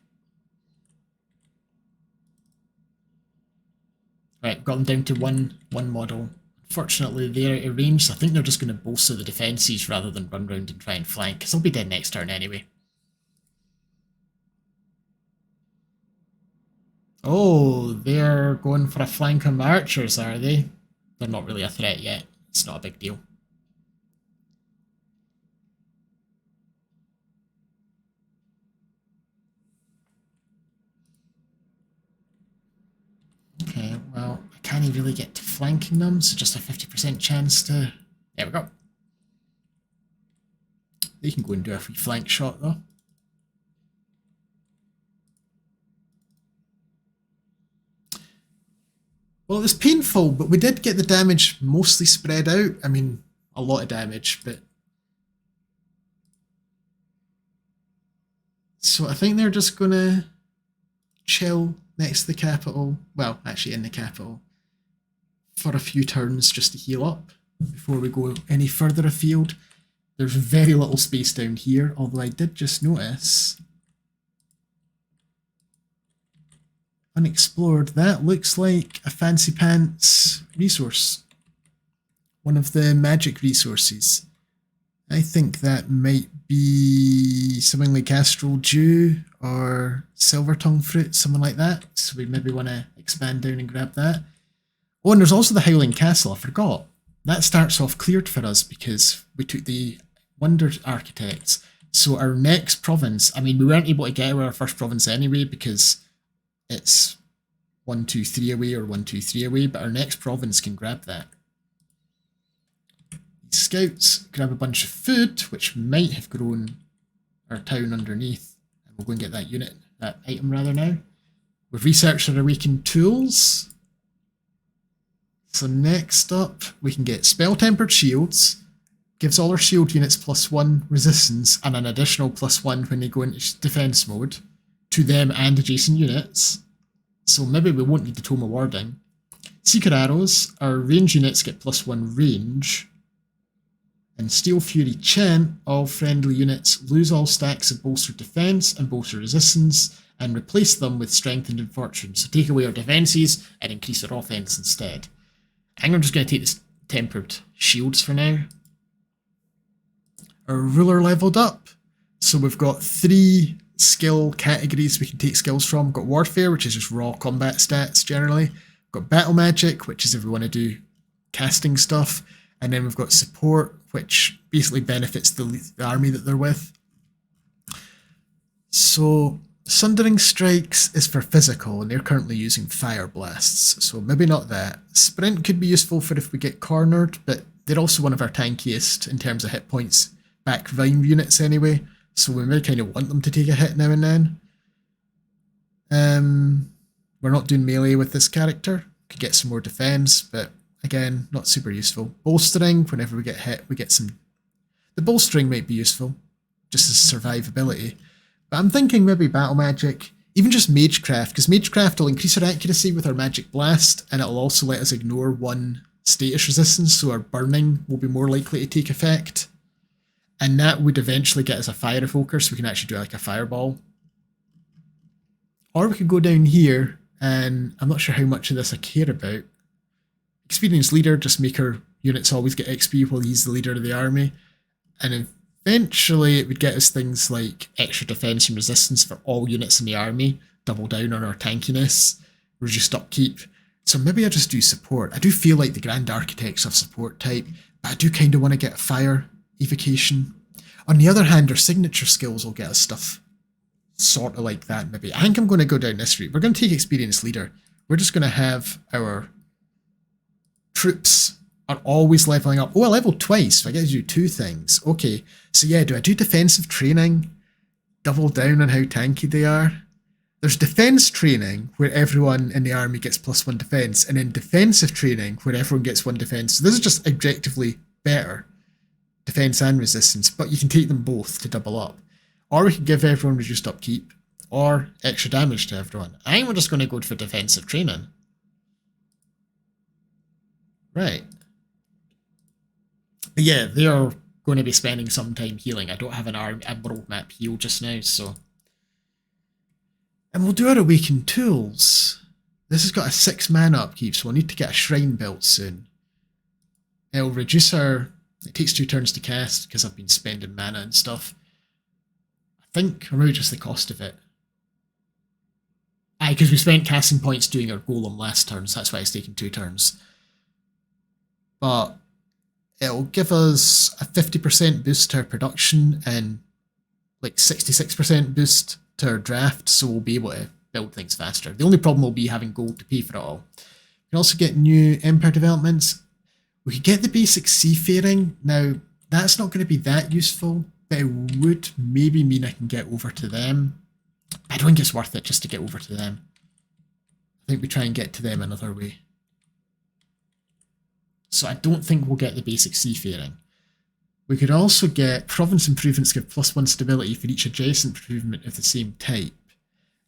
Right, got them down to one model. Unfortunately, they're out of range, so I think they're just going to bolster the defences rather than run round and try and flank, because they'll be dead next turn anyway. Oh, they're going for a flank on the archers, are they? They're not really a threat yet. It's not a big deal. Okay, well, I can't really get to flanking them, so just a 50% chance to... There we go. They can go and do a free flank shot, though. Well, it was painful, but we did get the damage mostly spread out. I mean, a lot of damage, but... So I think they're just going to chill next to the capital. Well, actually in the capital. For a few turns just to heal up before we go any further afield. There's very little space down here, although I did just notice... Unexplored. That looks like a fancy pants resource. One of the magic resources. I think that might be something like Astral Dew or Silver Tongue Fruit, something like that. So we maybe want to expand down and grab that. Oh, and there's also the Howling Castle, I forgot. That starts off cleared for us because we took the Wonder Architects. So our next province, I mean, we weren't able to get our first province anyway because it's 1, 2, 3 away or 1, 2, 3 away, but our next province can grab that. These scouts grab a bunch of food, which might have grown our town underneath. And we'll go and get that item rather now. We've researched our awakened tools. So next up, we can get spell tempered shields. Gives all our shield units +1 resistance and an additional +1 when they go into defense mode to them and adjacent units. So maybe we won't need the Tome of Warding. Secret arrows, our range units get +1 range. And Steel Fury Chant, all friendly units lose all stacks of bolstered defense and bolstered resistance and replace them with strengthened and fortune. So take away our defenses and increase our offense instead. I think I'm just going to take this tempered shields for now. Our ruler leveled up. So we've got 3 skill categories we can take skills from. We've got warfare, which is just raw combat stats generally. We've got battle magic, which is if we want to do casting stuff. And then we've got support, which basically benefits the army that they're with. So Sundering Strikes is for physical, and they're currently using fire blasts, so maybe not that. Sprint could be useful for if we get cornered, but they're also one of our tankiest in terms of hit points back Vine units anyway, so we may kind of want them to take a hit now and then. We're not doing melee with this character. Could get some more defense, but again, not super useful. Bolstering, whenever we get hit, we get some... The bolstering might be useful, just as survivability. But I'm thinking maybe battle magic Even just Magecraft, because Magecraft will increase our accuracy with our Magic Blast, and it'll also let us ignore one status resistance, so our burning will be more likely to take effect. And that would eventually get us a Fire Evoker, so we can actually do like a Fireball. Or we could go down here, and I'm not sure how much of this I care about. Experienced Leader, just make our units always get XP while he's the leader of the army. And eventually it would get us things like extra defense and resistance for all units in the army, double down on our tankiness, reduced upkeep. So maybe I just do support. I do feel like the Grand Architect's of support type, but I do kind of want to get fire evocation. On the other hand, our signature skills will get us stuff sort of like that maybe. I think I'm going to go down this route. We're going to take Experienced Leader. We're just going to have our troops are always leveling up. Oh, I leveled twice, so I get to do two things. Okay, so yeah, do I do defensive training? Double down on how tanky they are? There's defense training, where everyone in the army gets +1 defense, and then defensive training, where everyone gets 1 defense. So this is just objectively better. Defense and resistance, but you can take them both to double up. Or we could give everyone reduced upkeep, or extra damage to everyone. I think we're just going to go for defensive training. Right. But yeah, they are going to be spending some time healing. I don't have a world map heal just now, so. And we'll do our Awakened Tools. This has got a 6 mana upkeep, so we'll need to get a shrine built soon. It'll reduce our... It takes 2 turns to cast, because I've been spending mana and stuff. I think, or maybe just the cost of it. Aye, because we spent casting points doing our golem last turn, so that's why it's taking 2 turns. But it'll give us a 50% boost to our production and like 66% boost to our draft, so we'll be able to build things faster. The only problem will be having gold to pay for it all. We can also get new Empire developments. We could get the basic Seafaring. Now, that's not going to be that useful, but it would maybe mean I can get over to them. I don't think it's worth it just to get over to them. I think we try and get to them another way. So I don't think we'll get the basic Seafaring. We could also get province improvements give +1 stability for each adjacent improvement of the same type.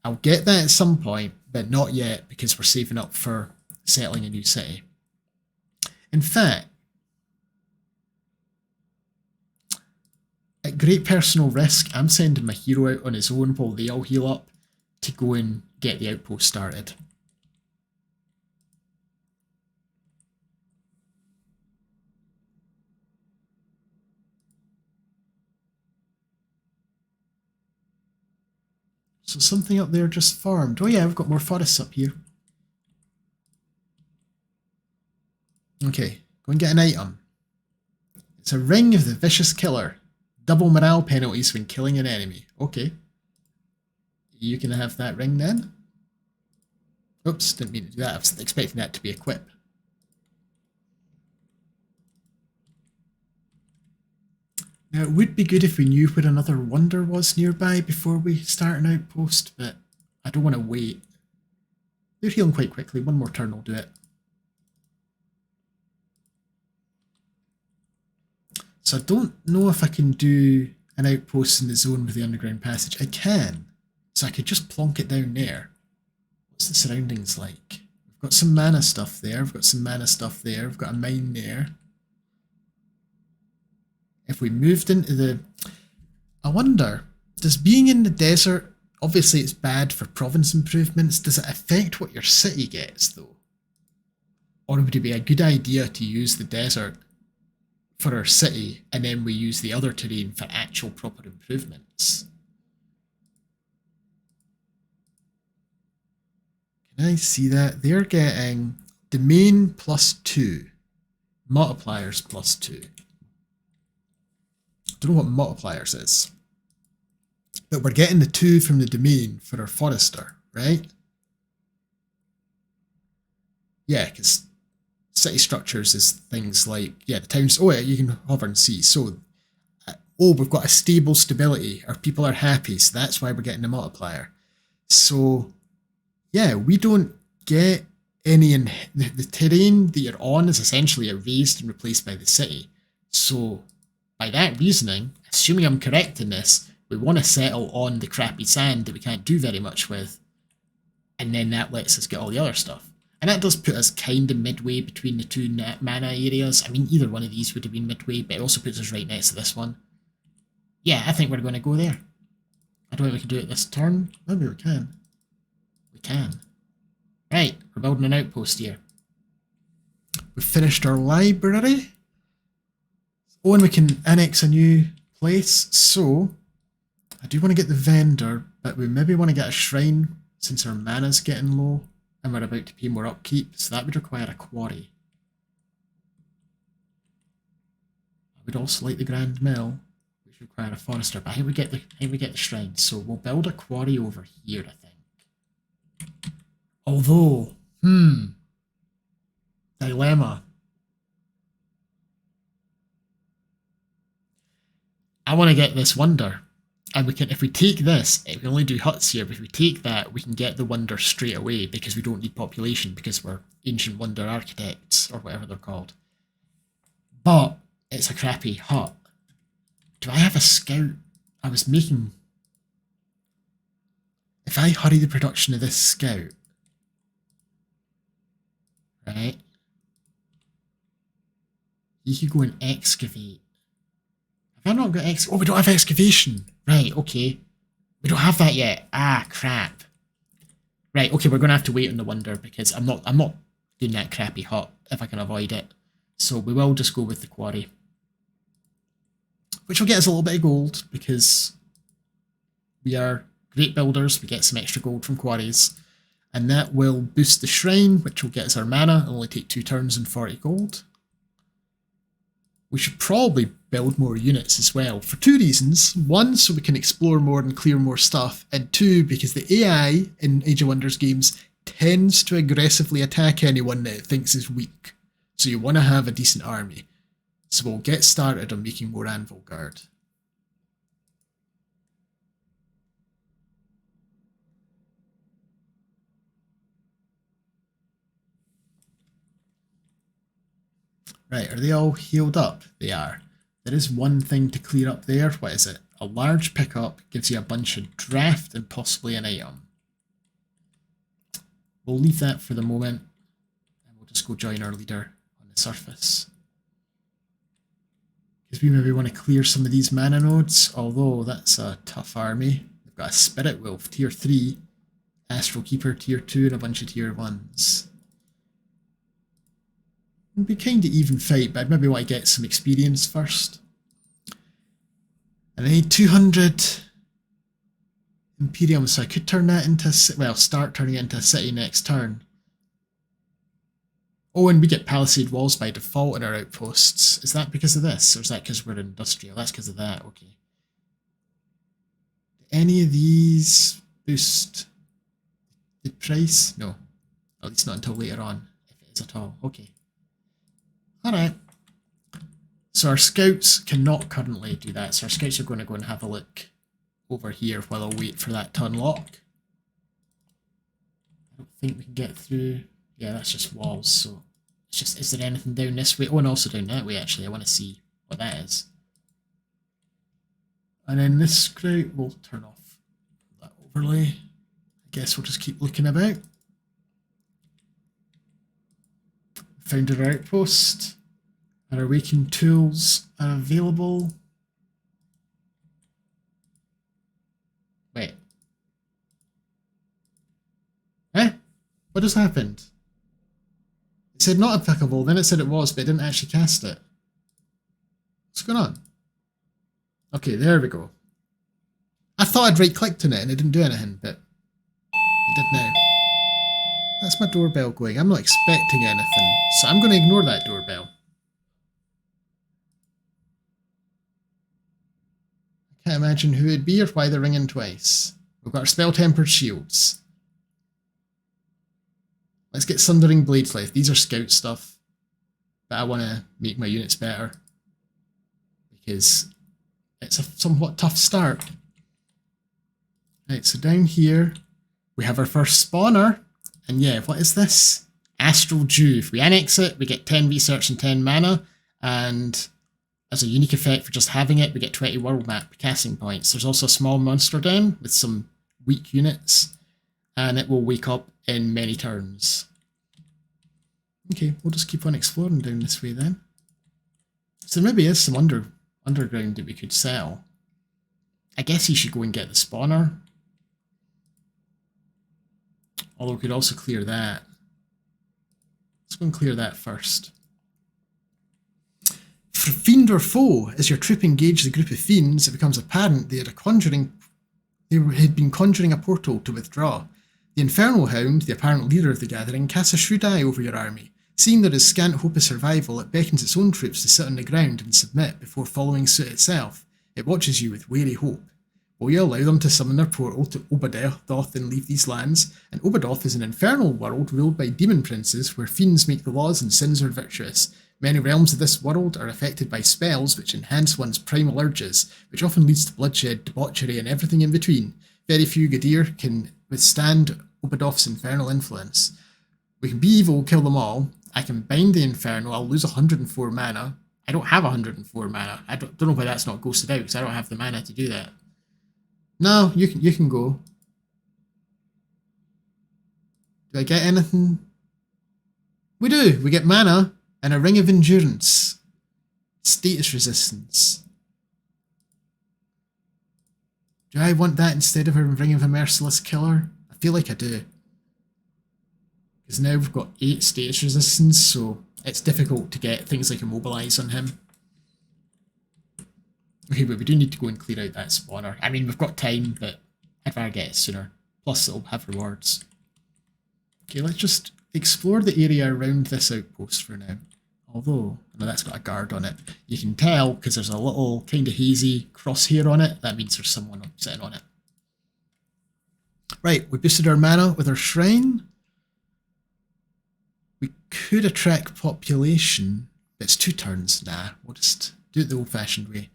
I'll get that at some point, but not yet because we're saving up for settling a new city. In fact, at great personal risk, I'm sending my hero out on his own while they all heal up to go and get the outpost started. So something up there just farmed. Oh yeah, we've got more forests up here. Okay, go and get an item. It's a Ring of the Vicious Killer. Double morale penalties when killing an enemy. Okay. You can have that ring then. Oops, didn't mean to do that. I was expecting that to be equipped. Now, it would be good if we knew where another wonder was nearby before we start an outpost, but I don't want to wait. They're healing quite quickly. One more turn will do it. So I don't know if I can do an outpost in the zone with the underground passage. I can. So I could just plonk it down there. What's the surroundings like? We've got some mana stuff there. We've got some mana stuff there. We've got a mine there. If we moved into the... I wonder, does being in the desert, obviously it's bad for province improvements, does it affect what your city gets though? Or would it be a good idea to use the desert for our city and then we use the other terrain for actual proper improvements? Can I see that? They're getting domain +2, multipliers +2. I don't know what multipliers is, but we're getting the 2 from the domain for our forester, right? Yeah, because city structures is things like, yeah, the towns, oh yeah, you can hover and see. So, oh, we've got a stable stability, our people are happy, so that's why we're getting the multiplier. So, yeah, we don't get any, the terrain that you're on is essentially erased and replaced by the city. So, by that reasoning, assuming I'm correct in this, we want to settle on the crappy sand that we can't do very much with, and then that lets us get all the other stuff. And that does put us kind of midway between the two mana areas. I mean, either one of these would have been midway, but it also puts us right next to this one. Yeah, I think we're going to go there. I don't think we can do it this turn. Maybe we can. We can. Right, we're building an outpost here. We've finished our library. Oh, and we can annex a new place. So, I do want to get the vendor, but we maybe want to get a shrine since our mana's getting low and we're about to pay more upkeep. So that would require a quarry. I would also like the Grand Mill, which would require a forester, but I think we get the shrine. So we'll build a quarry over here, I think. Although, dilemma. I want to get this wonder. And we can, if we take this, we can only do huts here, but if we take that, we can get the wonder straight away because we don't need population because we're ancient wonder architects or whatever they're called. But it's a crappy hut. Do I have a scout? I was making... If I hurry the production of this scout, right? You could go and excavate. Have I not got oh, we don't have excavation. Right, okay. We don't have that yet. Ah, crap. Right, okay, we're gonna have to wait on the wonder because I'm not doing that crappy hut if I can avoid it. So we will just go with the quarry. Which will get us a little bit of gold because we are great builders. We get some extra gold from quarries. And that will boost the shrine, which will get us our mana. It'll only take 2 turns and 40 gold. We should probably build more units as well for 2 reasons. 1, so we can explore more and clear more stuff. And 2, because the AI in Age of Wonders games tends to aggressively attack anyone that it thinks is weak. So you want to have a decent army. So we'll get started on making more Anvil Guard. Right, are they all healed up? They are. There is one thing to clear up there. What is it? A large pickup gives you a bunch of draft and possibly an item. We'll leave that for the moment and we'll just go join our leader on the surface. Because we maybe want to clear some of these mana nodes, although that's a tough army. We've got a Spirit Wolf, tier 3, Astral Keeper, tier 2, and a bunch of tier 1s. It'd be kind of even fight, but I'd maybe want to get some experience first. And I need 200 Imperium, so I could turn that into, well, start turning it into a city next turn. Oh, and we get palisade walls by default in our outposts. Is that because of this, or is that because we're industrial? That's because of that, okay. Do any of these boost the price? No, at least not until later on, if it is at all. Okay. Alright, so our scouts cannot currently do that, so our scouts are going to go and have a look over here while I'll wait for that to unlock. I don't think we can get through. Yeah, that's just walls, so it's just, is there anything down this way? Oh, and also down that way actually, I want to see what that is. And then this scout will turn off that overlay. I guess we'll just keep looking about. Found our outpost. Our awakened tools are available. Wait. Eh? What just happened? It said not applicable, then it said it was, but it didn't actually cast it. What's going on? Okay, there we go. I thought I'd right-clicked on it and it didn't do anything, but it did now. That's my doorbell going. I'm not expecting anything, so I'm going to ignore that doorbell. I can't imagine who it'd be or why they're ringing twice. We've got our spell-tempered shields. Let's get Sundering Blades left. These are scout stuff, but I want to make my units better because it's a somewhat tough start. Right, so down here we have our first spawner. And yeah, what is this? Astral Dew. If we annex it, we get 10 research and 10 mana, and as a unique effect for just having it, we get 20 world map casting points. There's also a small monster den with some weak units, and it will wake up in many turns. Okay, we'll just keep on exploring down this way then. So there maybe is some underground that we could sell. I guess you should go and get the spawner. Although we could also clear that. Let's go and clear that first. For fiend or foe, as your troop engaged the group of fiends, it becomes apparent they had been conjuring a portal to withdraw. The Infernal Hound, the apparent leader of the gathering, casts a shrewd eye over your army. Seeing there is scant hope of survival, it beckons its own troops to sit on the ground and submit before following suit itself. It watches you with wary hope. Will you allow them to summon their portal to Obadoth and leave these lands? And Obadoth is an infernal world ruled by demon princes where fiends make the laws and sins are virtuous. Many realms of this world are affected by spells which enhance one's primal urges, which often leads to bloodshed, debauchery, and everything in between. Very few Gadir can withstand Obadoth's infernal influence. We can be evil, kill them all. I can bind the Inferno, I'll lose 104 mana. I don't have 104 mana. I don't know why that's not ghosted out, because I don't have the mana to do that. No, you can go. Do I get anything? We do. We get mana and a Ring of Endurance. Status resistance. Do I want that instead of a Ring of a Merciless Killer? I feel like I do. Because now we've got 8 status resistance, so it's difficult to get things like Immobilize on him. Okay, but we do need to go and clear out that spawner. I mean, we've got time, but I'd rather get it sooner. Plus, it'll have rewards. Okay, let's just explore the area around this outpost for now. Although, I know that's got a guard on it. You can tell, because there's a little kind of hazy crosshair on it, that means there's someone sitting on it. Right, we boosted our mana with our shrine. We could attract population, but it's 2 turns. Nah, we'll just do it the old-fashioned way.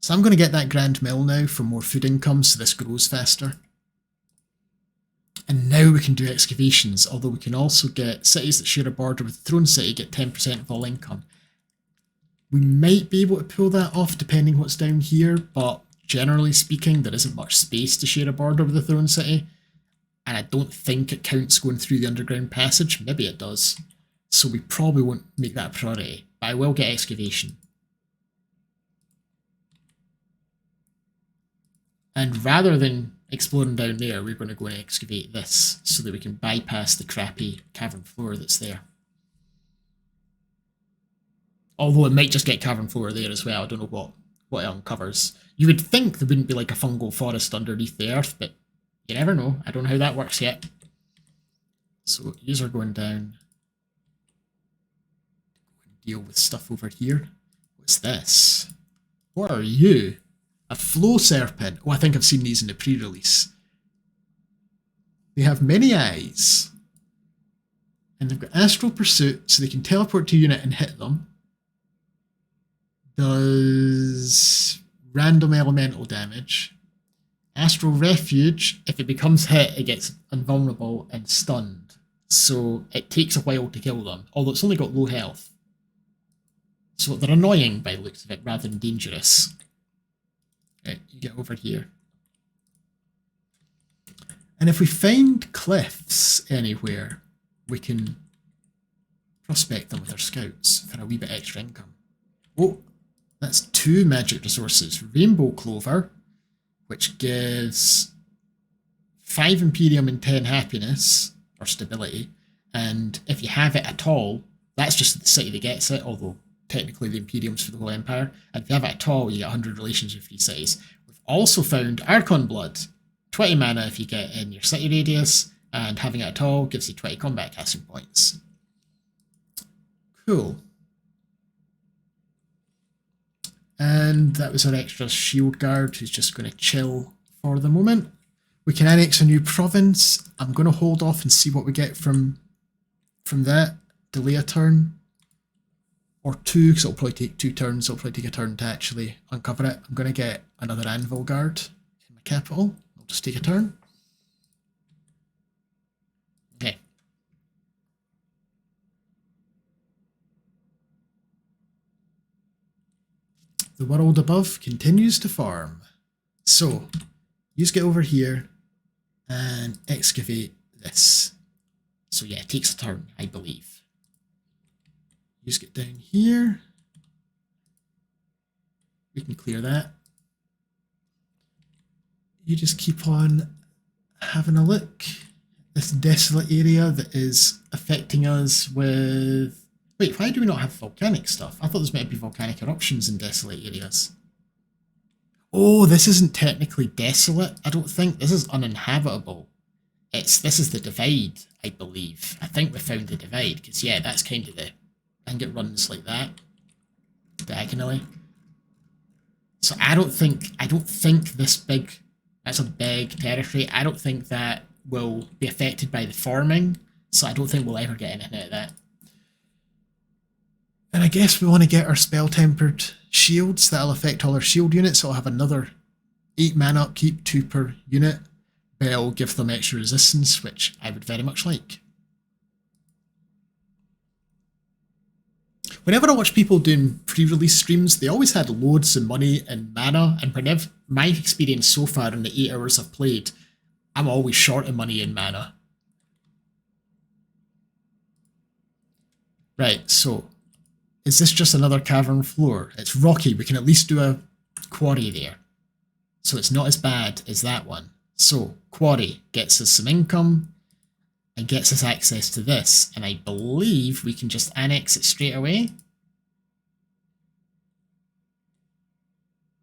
So I'm going to get that Grand Mill now for more food income, so this grows faster. And now we can do excavations, although we can also get cities that share a border with the Throne City get 10% of all income. We might be able to pull that off depending what's down here, but generally speaking, there isn't much space to share a border with the Throne City. And I don't think it counts going through the underground passage. Maybe it does. So we probably won't make that a priority, but I will get excavation. And rather than exploring down there, we're going to go and excavate this so that we can bypass the crappy cavern floor that's there. Although it might just get cavern floor there as well. I don't know what it uncovers. You would think there wouldn't be like a fungal forest underneath the earth, but you never know. I don't know how that works yet. So these are going down. Deal with stuff over here. What's this? What are you? A flow serpent. Oh, I think I've seen these in the pre-release. They have many eyes. And they've got astral pursuit, so they can teleport to a unit and hit them. Does random elemental damage. Astral refuge, if it becomes hit, it gets invulnerable and stunned. So it takes a while to kill them, although it's only got low health. So they're annoying by the looks of it, rather than dangerous. Right, you get over here. And if we find cliffs anywhere, we can prospect them with our scouts for a wee bit extra income. Oh, that's 2 magic resources. Rainbow Clover, which gives 5 Imperium and 10 happiness, or stability. And if you have it at all, that's just the city that gets it, although technically the Imperium's for the whole Empire. And if you have it at all, you get 100 relations with 3 cities. We've also found Archon Blood. 20 mana if you get in your city radius, and having it at all gives you 20 combat casting points. Cool. And that was our extra shield guard who's just going to chill for the moment. We can annex a new province. I'm going to hold off and see what we get from that. Delay a turn. Or 2, because it'll probably take 2 turns. It'll probably take a turn to actually uncover it. I'm going to get another Anvil Guard in my capital. I'll just take a turn. Okay. the world above continues to farm. So, you get over here and excavate this. So yeah, it takes a turn, I believe. You get down here. We can clear that. You just keep on having a look. This desolate area that is affecting us with... Wait, why do we not have volcanic stuff? I thought there's meant to be volcanic eruptions in desolate areas. Oh, this isn't technically desolate, I don't think. This is uninhabitable. This is the divide, I believe. I think we found the divide, because yeah, that's kind of the... I think it runs like that. Diagonally. So I don't think this big... That's a big territory. I don't think that will be affected by the farming, so I don't think we'll ever get anything out of that. And I guess we want to get our spell-tempered shields. That'll affect all our shield units, so I'll have another 8 mana upkeep, 2 per unit. But it'll give them extra resistance, which I would very much like. Whenever I watch people doing pre-release streams, they always had loads of money and mana, and whenever my experience so far in the 8 hours I've played, I'm always short of money and mana. Right, so, is this just another cavern floor? It's rocky, we can at least do a quarry there. So it's not as bad as that one. So, quarry gets us some income, and gets us access to this, and I believe we can just annex it straight away.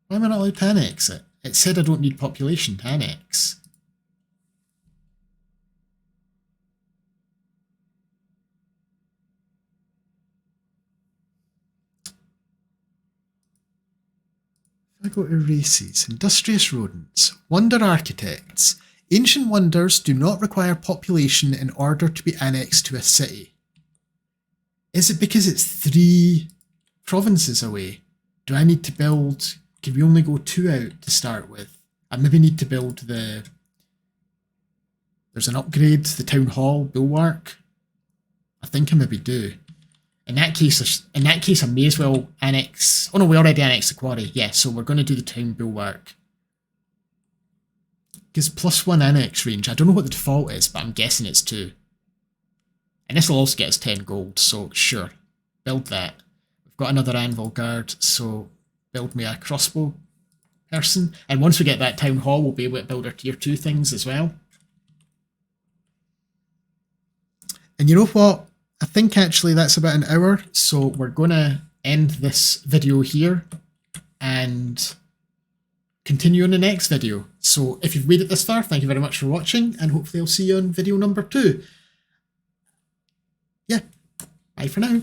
Why am I not allowed to annex it? It said I don't need population to annex. If I go to races, Industrious Rodents, Wonder Architects. Ancient wonders do not require population in order to be annexed to a city. Is it because it's 3 provinces away? Do I need to build... Can we only go 2 out to start with? I maybe need to build the... There's an upgrade, the Town Hall, Bulwark. I think I maybe do. In that case, I may as well annex... Oh no, we already annexed the quarry. Yeah, so we're going to do the Town Bulwark. Because +1 annex range. I don't know what the default is, but I'm guessing it's 2. And this will also get us 10 gold, so sure. Build that. We've got another anvil guard, so build me a crossbow person. And once we get that town hall, we'll be able to build our tier 2 things as well. And you know what? I think actually that's about an hour, so we're going to end this video here and continue in the next video. So if you've made it this far, thank you very much for watching, and hopefully I'll see you on video number 2. Yeah, bye for now.